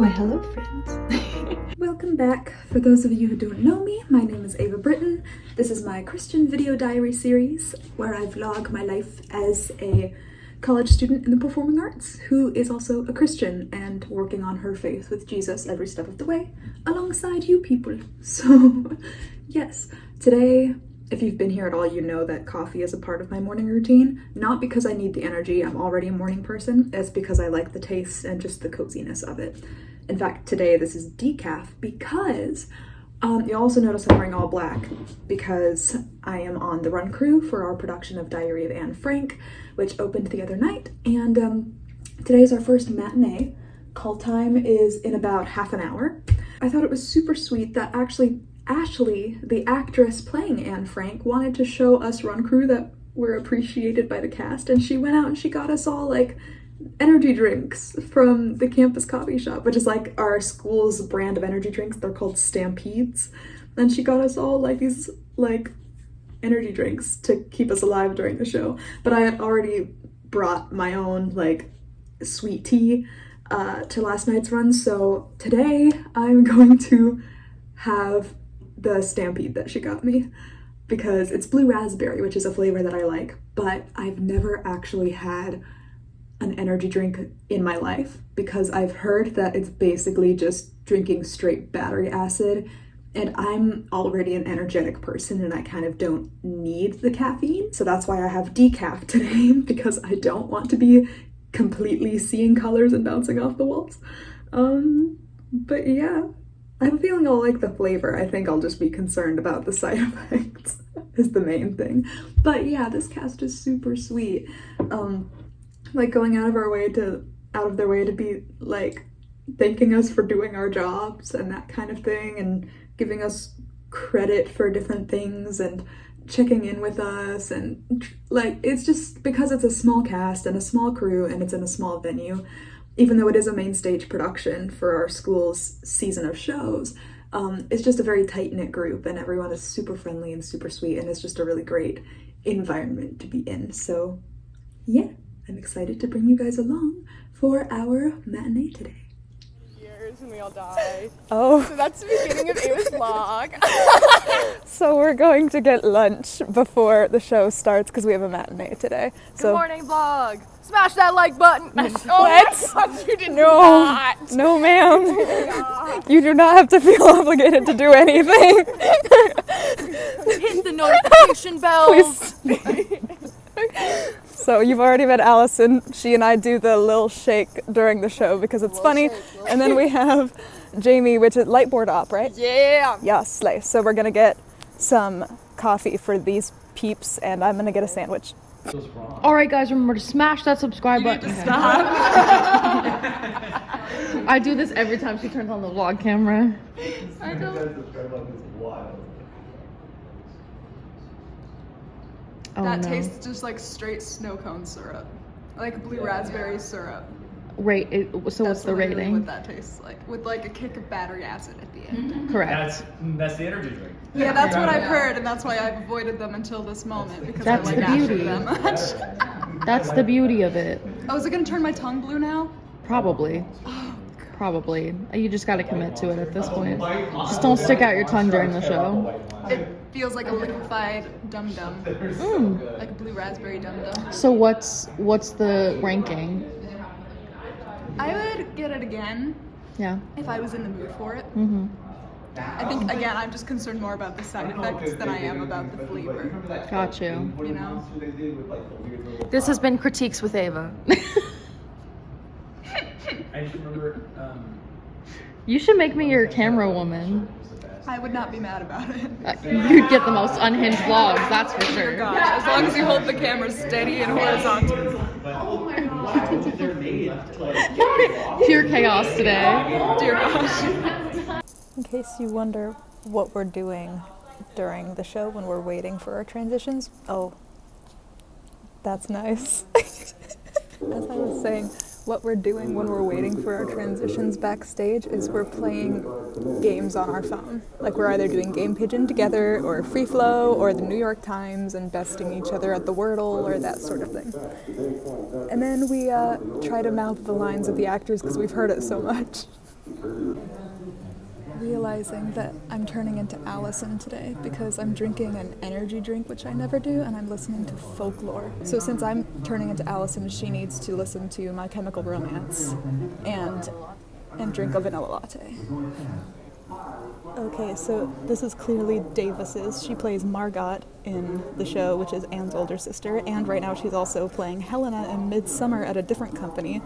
Why, hello friends. Welcome back. For those of you who don't know me, my name is Ava Britton. This is my Christian video diary series where I vlog my life as a college student in the performing arts who is also a Christian and working on her faith with Jesus every step of the way alongside you people. So yes, today, if you've been here at all, you know that coffee is a part of my morning routine. Not because I need the energy, I'm already a morning person. It's because I like the taste and just the coziness of it. In fact, today this is decaf because you'll also notice I'm wearing all black because I am on the run crew for our production of Diary of Anne Frank, which opened the other night. And today is our first matinee. Call time is in about half an hour. I thought it was super sweet that actually Ashley, the actress playing Anne Frank, wanted to show us run crew that we're appreciated by the cast, and she went out and she got us all like energy drinks from the campus coffee shop, which is like our school's brand of energy drinks. They're called Stampedes, and she got us all like these like energy drinks to keep us alive during the show. But I had already brought my own like sweet tea to last night's run, so today I'm going to have the Stampede that she got me because it's blue raspberry, which is a flavor that I like, but I've never actually had an energy drink in my life because I've heard that it's basically just drinking straight battery acid, and I'm already an energetic person and I kind of don't need the caffeine. So that's why I have decaf today, because I don't want to be completely seeing colors and bouncing off the walls. But yeah, I have a feeling I'll like the flavor. I think I'll just be concerned about the side effects is the main thing. But yeah, this cast is super sweet. Like going out of their way to be like thanking us for doing our jobs and that kind of thing, and giving us credit for different things and checking in with us, and like it's just because it's a small cast and a small crew and it's in a small venue, even though it is a main stage production for our school's season of shows. It's just a very tight-knit group and everyone is super friendly and super sweet, and it's just a really great environment to be in. So yeah, I'm excited to bring you guys along for our matinee today. Years and we all die. Oh. So that's the beginning of Ava's vlog. So we're going to get lunch before the show starts because we have a matinee today. Good morning vlog. Smash that like button. Oh What? my God, you did not. No ma'am. You do not have to feel obligated to do anything. Hit the notification bells. So you've already met Allison. She and I do the little shake during the show because it's funny. And then we have Jamie, which is lightboard op, right? Yeah. Yes, slay. So we're gonna get some coffee for these peeps, and I'm gonna get a sandwich. Alright guys, remember to smash that subscribe button. Stop. I do this every time she turns on the vlog camera. I don't. Oh, That no. tastes just like straight snow cone syrup. Like blue raspberry syrup. So what's That's the literally rating? what that tastes like. With like a kick of battery acid at the end. Correct. That's the energy drink. Yeah, that's what I've heard, and that's why I've avoided them until this moment, because That's I like the Ashley beauty. that much. That's the beauty of it. Oh, is it gonna turn my tongue blue now? Probably. Probably. You just gotta commit to it at this point. Just don't stick out your tongue during the show. It feels like a liquefied dum-dum. Mm. Like a blue raspberry dum-dum. So what's the ranking? I would get it again Yeah. if I was in the mood for it. Mm-hmm. I think, again, I'm just concerned more about the side effects than I am about the flavor, Got you. you know? This has been Critiques with Ava. I just remember. You should make me your camera woman. I would not be mad about it. You'd get the most unhinged vlogs, that's for Dear sure. God, as long as you hold the camera steady and horizontal. Pure chaos today. Dear gosh. In case you wonder what we're doing during the show when we're waiting for our transitions, oh, that's nice. As I was saying, what we're doing when we're waiting for our transitions backstage is we're playing games on our phone. Like we're either doing Game Pigeon together or Free Flow or the New York Times and besting each other at the Wordle or that sort of thing. And then we try to mouth the lines of the actors because we've heard it so much. Realizing that I'm turning into Allison today because I'm drinking an energy drink, which I never do, and I'm listening to folklore. So since I'm turning into Allison, she needs to listen to My Chemical Romance and drink a vanilla latte. Okay, so this is clearly Davis's. She plays Margot in the show, which is Anne's older sister, and right now she's also playing Helena in Midsummer at a different company.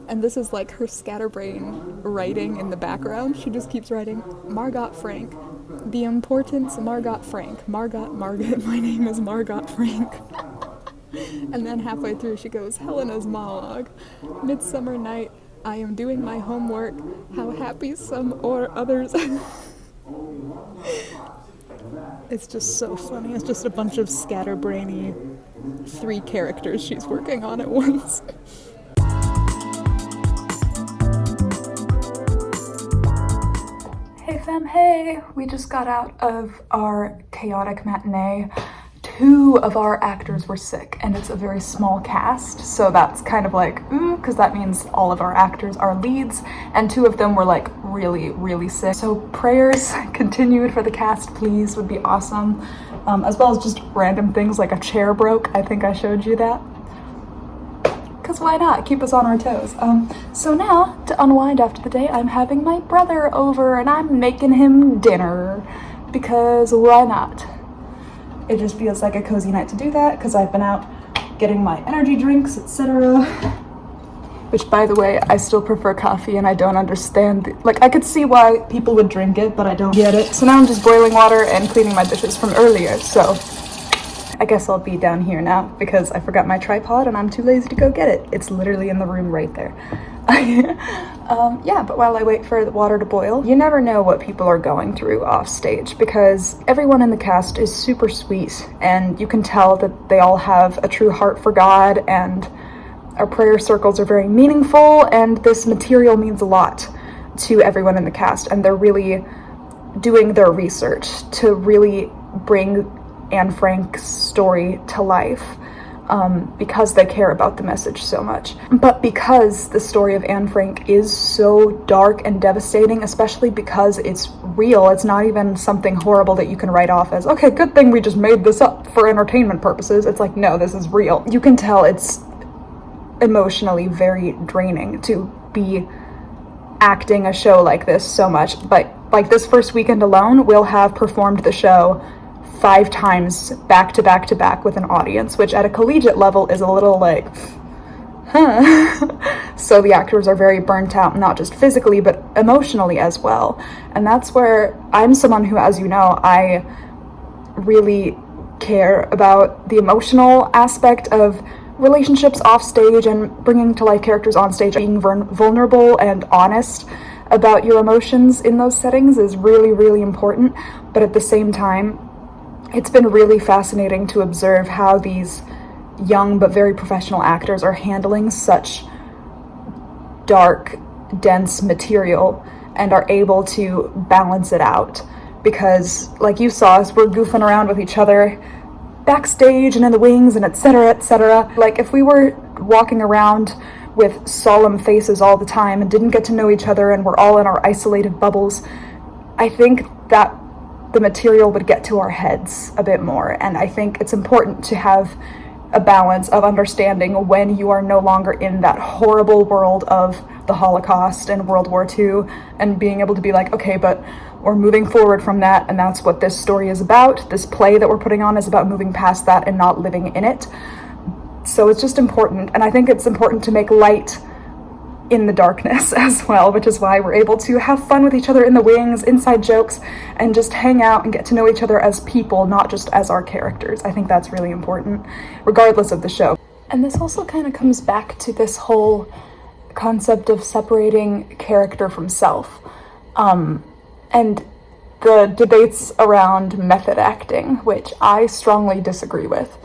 And this is like her scatterbrain writing in the background. She just keeps writing, Margot Frank. The importance, Margot Frank. Margot, my name is Margot Frank. And then halfway through she goes, Helena's monologue. Midsummer night, I am doing my homework. How happy some or others. It's just so funny. It's just a bunch of scatterbrainy 3 characters she's working on at once. Hey fam, hey! We just got out of our chaotic matinee. 2 of our actors were sick, and it's a very small cast, so that's kind of like, ooh, because that means all of our actors are leads, and 2 of them were like really, really sick. So prayers continued for the cast, please, would be awesome. As well as just random things like a chair broke. I think I showed you that. Because why not? Keep us on our toes. So now, to unwind after the day, I'm having my brother over and I'm making him dinner. Because why not? It just feels like a cozy night to do that because I've been out getting my energy drinks, etc. Which, by the way, I still prefer coffee and I don't understand. Like, I could see why people would drink it, but I don't get it. So now I'm just boiling water and cleaning my dishes from earlier, so I guess I'll be down here now because I forgot my tripod and I'm too lazy to go get it. It's literally in the room right there. Yeah, but while I wait for the water to boil, you never know what people are going through off stage because everyone in the cast is super sweet and you can tell that they all have a true heart for God and our prayer circles are very meaningful and this material means a lot to everyone in the cast and they're really doing their research to really bring Anne Frank's story to life because they care about the message so much. But because the story of Anne Frank is so dark and devastating, especially because it's real, it's not even something horrible that you can write off as, okay, good thing we just made this up for entertainment purposes. It's like, no, this is real. You can tell it's emotionally very draining to be acting a show like this so much. But like this first weekend alone, we'll have performed the show 5 times back to back to back with an audience, which at a collegiate level is a little like, huh. So the actors are very burnt out, not just physically, but emotionally as well. And that's where I'm someone who, as you know, I really care about the emotional aspect of relationships off stage and bringing to life characters on stage. Being vulnerable and honest about your emotions in those settings is really, really important. But at the same time, it's been really fascinating to observe how these young but very professional actors are handling such dark, dense material and are able to balance it out. Because, like you saw us, we're goofing around with each other backstage and in the wings and etc., etc. Like, if we were walking around with solemn faces all the time and didn't get to know each other and we're all in our isolated bubbles, I think that the material would get to our heads a bit more. And I think it's important to have a balance of understanding when you are no longer in that horrible world of the Holocaust and World War II and being able to be like, okay, but we're moving forward from that and that's what this story is about. This play that we're putting on is about moving past that and not living in it. So it's just important. And I think it's important to make light in the darkness as well, which is why we're able to have fun with each other in the wings, inside jokes, and just hang out and get to know each other as people, not just as our characters. I think that's really important, regardless of the show. And this also kind of comes back to this whole concept of separating character from self, and the debates around method acting, which I strongly disagree with.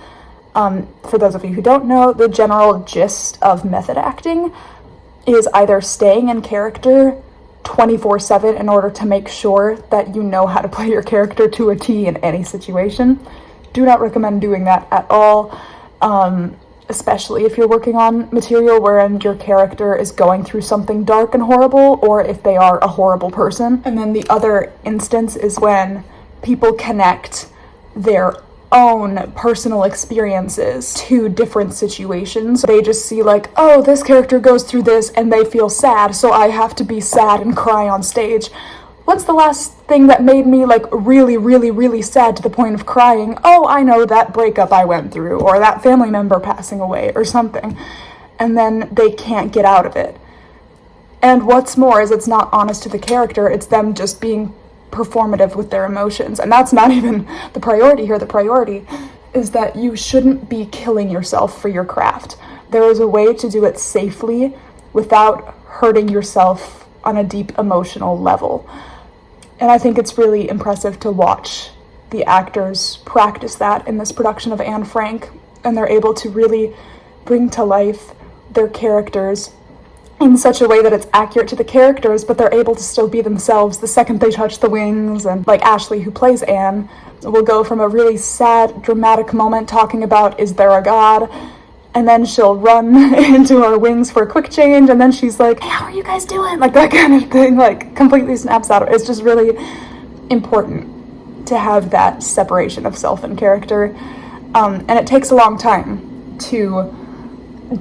For those of you who don't know, the general gist of method acting is either staying in character 24/7 in order to make sure that you know how to play your character to a T in any situation. Do not recommend doing that at all, especially if you're working on material wherein your character is going through something dark and horrible, or if they are a horrible person. And then the other instance is when people connect their own personal experiences to different situations. They just see like, oh, this character goes through this and they feel sad, so I have to be sad and cry on stage. What's the last thing that made me like really, really, really sad to the point of crying? Oh, I know, that breakup I went through, or that family member passing away, or something. And then they can't get out of it. And what's more is it's not honest to the character, it's them just being performative with their emotions. And that's not even the priority here. The priority is that you shouldn't be killing yourself for your craft. There is a way to do it safely without hurting yourself on a deep emotional level. And I think it's really impressive to watch the actors practice that in this production of Anne Frank, and they're able to really bring to life their characters in such a way that it's accurate to the characters, but they're able to still be themselves the second they touch the wings. And like Ashley, who plays Anne, will go from a really sad, dramatic moment talking about, is there a God? And then she'll run into her wings for a quick change, and then she's like, hey, how are you guys doing? Like that kind of thing, like completely snaps out of it. It's just really important to have that separation of self and character. And it takes a long time to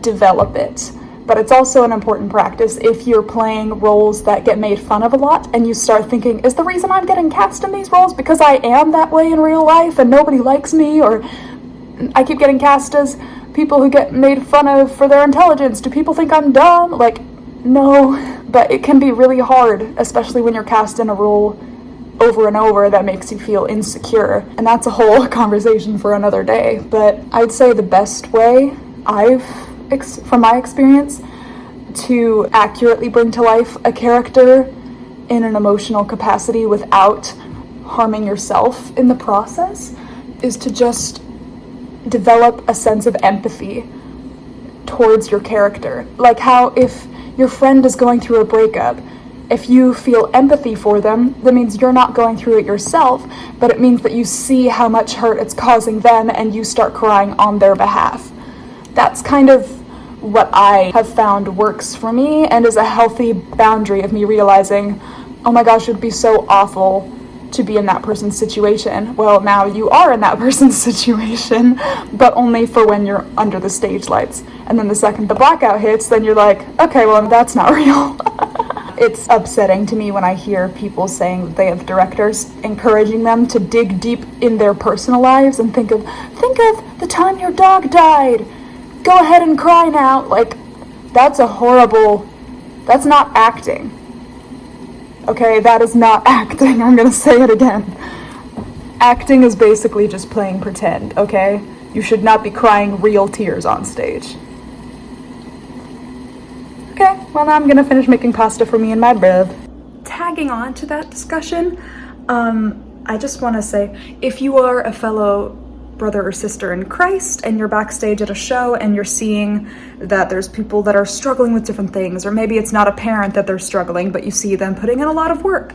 develop it. But it's also an important practice if you're playing roles that get made fun of a lot, and you start thinking, is the reason I'm getting cast in these roles because I am that way in real life and nobody likes me? Or I keep getting cast as people who get made fun of for their intelligence. Do people think I'm dumb? Like, no. But it can be really hard, especially when you're cast in a role over and over that makes you feel insecure. And that's a whole conversation for another day. But I'd say the best way from my experience, to accurately bring to life a character in an emotional capacity without harming yourself in the process is to just develop a sense of empathy towards your character. Like how if your friend is going through a breakup, if you feel empathy for them, that means you're not going through it yourself, but it means that you see how much hurt it's causing them and you start crying on their behalf. That's kind of what I have found works for me and is a healthy boundary of me realizing, oh my gosh, it would be so awful to be in that person's situation. Well, now you are in that person's situation, but only for when you're under the stage lights. And then the second the blackout hits, then you're like, okay, well, that's not real. It's upsetting to me when I hear people saying that they have directors encouraging them to dig deep in their personal lives and think of the time your dog died. Go ahead and cry now. Like, that's not acting. Okay, that is not acting. I'm gonna say it again. Acting is basically just playing pretend, okay? You should not be crying real tears on stage. Okay, well now I'm gonna finish making pasta for me and my bread. Tagging on to that discussion, I just wanna say, if you are a fellow brother or sister in Christ and you're backstage at a show and you're seeing that there's people that are struggling with different things, or maybe it's not apparent that they're struggling, but you see them putting in a lot of work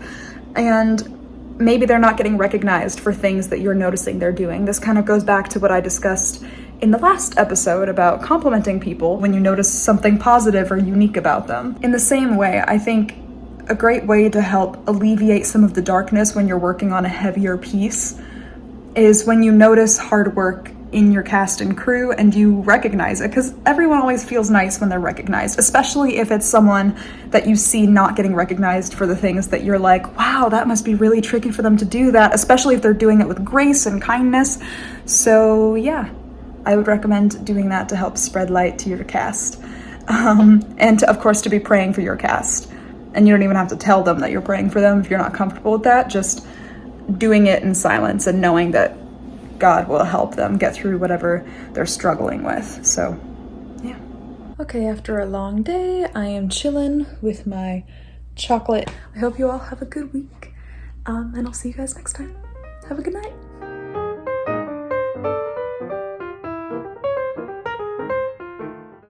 and maybe they're not getting recognized for things that you're noticing they're doing. This kind of goes back to what I discussed in the last episode about complimenting people when you notice something positive or unique about them. In the same way, I think a great way to help alleviate some of the darkness when you're working on a heavier piece is when you notice hard work in your cast and crew and you recognize it, because everyone always feels nice when they're recognized, especially if it's someone that you see not getting recognized for the things that you're like, wow, that must be really tricky for them to do that, especially if they're doing it with grace and kindness. So yeah, I would recommend doing that to help spread light to your cast. And to, of course, to be praying for your cast. And you don't even have to tell them that you're praying for them if you're not comfortable with that. Just doing it in silence and knowing that God will help them get through whatever they're struggling with. So, yeah. Okay, after a long day, I am chilling with my chocolate. I hope you all have a good week, and I'll see you guys next time. Have a good night.